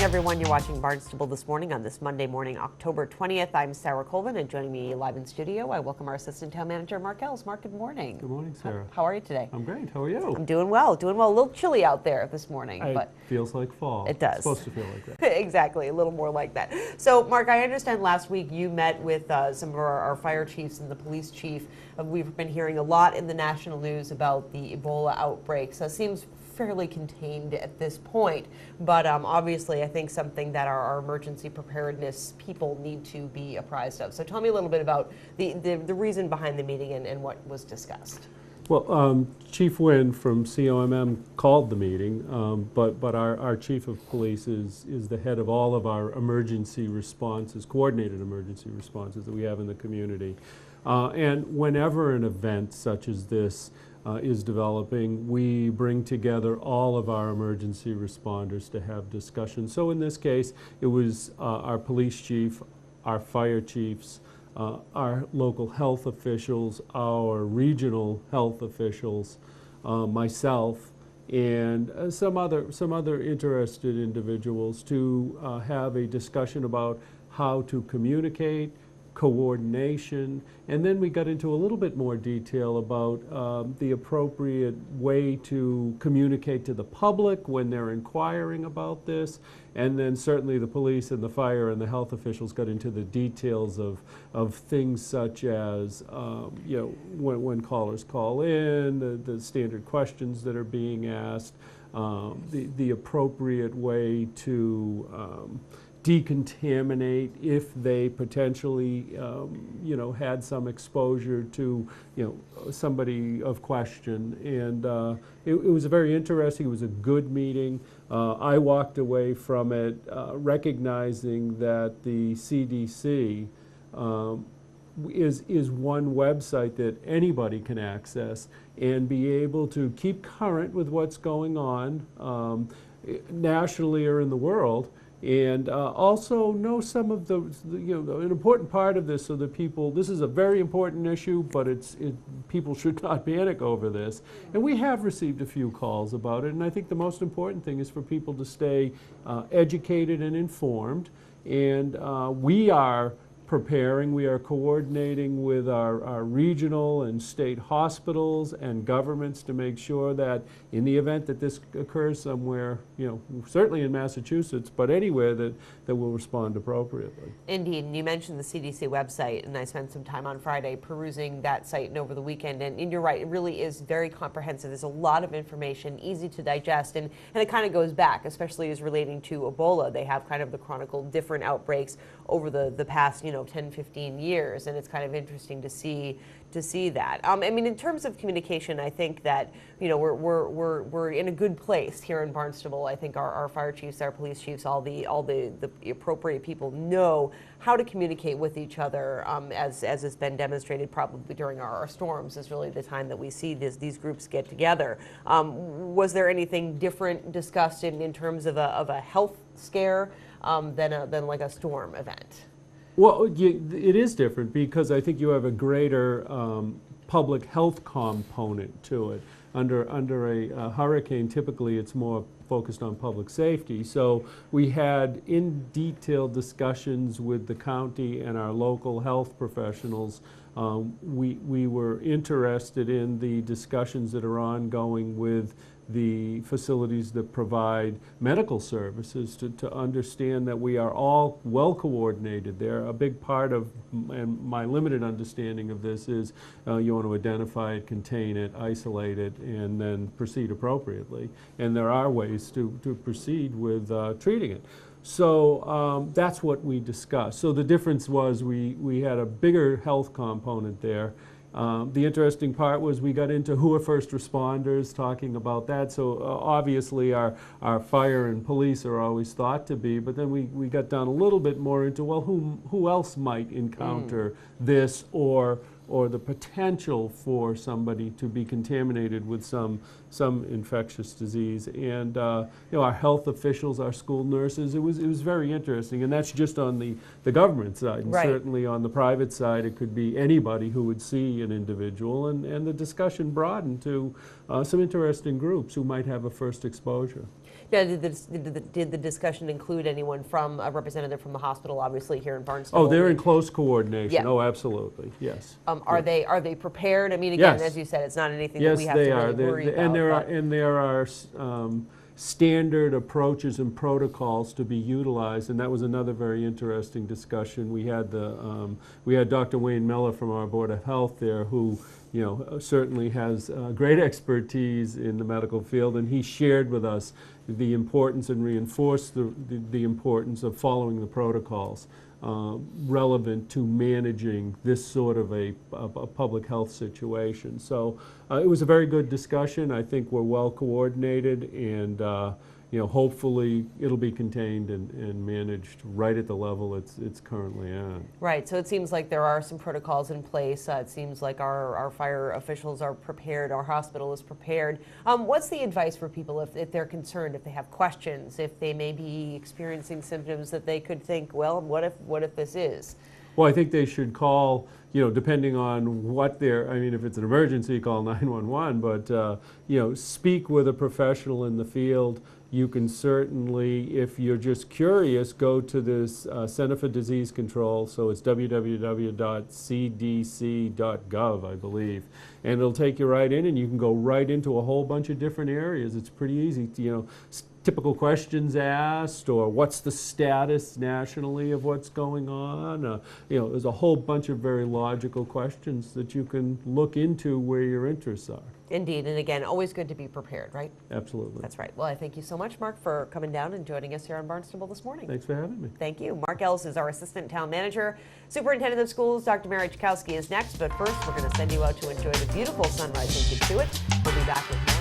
everyone. You're watching Barnstable this morning on this Monday morning, October 20th. I'm Sarah Colvin, and joining me live in studio, I welcome our Assistant Town Manager, Mark Ells. Mark, good morning. Good morning, Sarah. How are you today? I'm great. How are you? I'm doing well, doing well. A little chilly out there this morning, but it feels like fall. it does. It's supposed to feel like that. Exactly, a little more like that. So, Mark, I understand last week you met with some of our fire chiefs and the police chief. We've been hearing a lot in the national news about the Ebola outbreak, so it seems fairly contained at this point, but obviously I think something that our emergency preparedness people need to be apprised of. So tell me a little bit about the reason behind the meeting and what was discussed. Well, Chief Wynn from COMM called the meeting, but our Chief of Police is the head of all of our emergency responses, coordinated emergency responses that we have in the community. And whenever an event such as this is developing, we bring together all of our emergency responders to have discussions. So in this case, it was our police chief, our fire chiefs, our local health officials, our regional health officials, myself, and some other interested individuals to have a discussion about how to communicate, coordination, and then we got into a little bit more detail about the appropriate way to communicate to the public when they're inquiring about this, and then certainly the police and the fire and the health officials got into the details of things such as when callers call in, the standard questions that are being asked, the appropriate way to decontaminate if they potentially, had some exposure to, somebody of question. And it was a very interesting, it was a good meeting. I walked away from it recognizing that the CDC is one website that anybody can access and be able to keep current with what's going on nationally or in the world. And also know some of the, an important part of this so that people, this is a very important issue, but people should not panic over this. And we have received a few calls about it, and I think the most important thing is for people to stay educated and informed. And we are preparing, we are coordinating with our regional and state hospitals and governments to make sure that in the event that this occurs somewhere, certainly in Massachusetts, but anywhere that will respond appropriately. Indeed, and you mentioned the CDC website, and I spent some time on Friday perusing that site and over the weekend, and you're right, it really is very comprehensive. There's a lot of information, easy to digest, and it kind of goes back, especially as relating to Ebola. They have kind of the chronicled different outbreaks over the past, 10, 15 years, and it's kind of interesting to see that. I mean, in terms of communication, I think that we're in a good place here in Barnstable. I think our fire chiefs, our police chiefs, all the appropriate people know how to communicate with each other, as has been demonstrated probably during our storms is really the time that we see these groups get together. Was there anything different discussed in terms of a health scare than like a storm event? Well, it is different because I think you have a greater public health component to it. Under a hurricane, typically it's more focused on public safety. So we had in detail discussions with the county and our local health professionals. We were interested in the discussions that are ongoing with the facilities that provide medical services to understand that we are all well coordinated there. A big part of my limited understanding of this is you want to identify it, contain it, isolate it, and then proceed appropriately. And there are ways to proceed with treating it. So that's what we discussed. So the difference was we had a bigger health component there. The interesting part was we got into who are first responders, talking about that. So obviously our fire and police are always thought to be, but then we got down a little bit more into, well, who else might encounter this or the potential for somebody to be contaminated with some infectious disease. And our health officials, our school nurses, it was very interesting. And that's just on the government side. And certainly on the private side, it could be anybody who would see an individual. And the discussion broadened to some interesting groups who might have a first exposure. Yeah, did the discussion include anyone from, a representative from the hospital, obviously here in Barnstable? Oh, they're in close coordination. Yeah. Oh, absolutely, yes. Are they prepared? I mean, again, Yes. as you said, it's not anything that Yes, we have they to are. really worry about. And there are standard approaches and protocols to be utilized, and that was another very interesting discussion. We had Dr. Wayne Miller from our Board of Health there, who certainly has great expertise in the medical field, and he shared with us the importance and reinforced the importance of following the protocols relevant to managing this sort of a public health situation. So it was a very good discussion. I think we're well coordinated, and hopefully it'll be contained and managed right at the level it's currently at. Right, so it seems like there are some protocols in place. It seems like our fire officials are prepared, our hospital is prepared. What's the advice for people if they're concerned, if they have questions, if they may be experiencing symptoms that they could think, well, what if this is? Well, I think they should call, depending on what if it's an emergency, call 911, but, speak with a professional in the field. You can certainly, if you're just curious, go to this Center for Disease Control, so it's www.cdc.gov, I believe, and it'll take you right in, and you can go right into a whole bunch of different areas. It's pretty easy to, typical questions asked, or what's the status nationally of what's going on. There's a whole bunch of very logical questions that you can look into where your interests are. Indeed, and again, always good to be prepared, right? Absolutely. That's right. Well, I thank you so much, Mark, for coming down and joining us here on Barnstable this morning. Thanks for having me. Thank you. Mark Ells is our Assistant Town Manager. Superintendent of Schools, Dr. Mary Chakowski is next, but first we're going to send you out to enjoy the beautiful sunrise in Kituit. We'll be back with more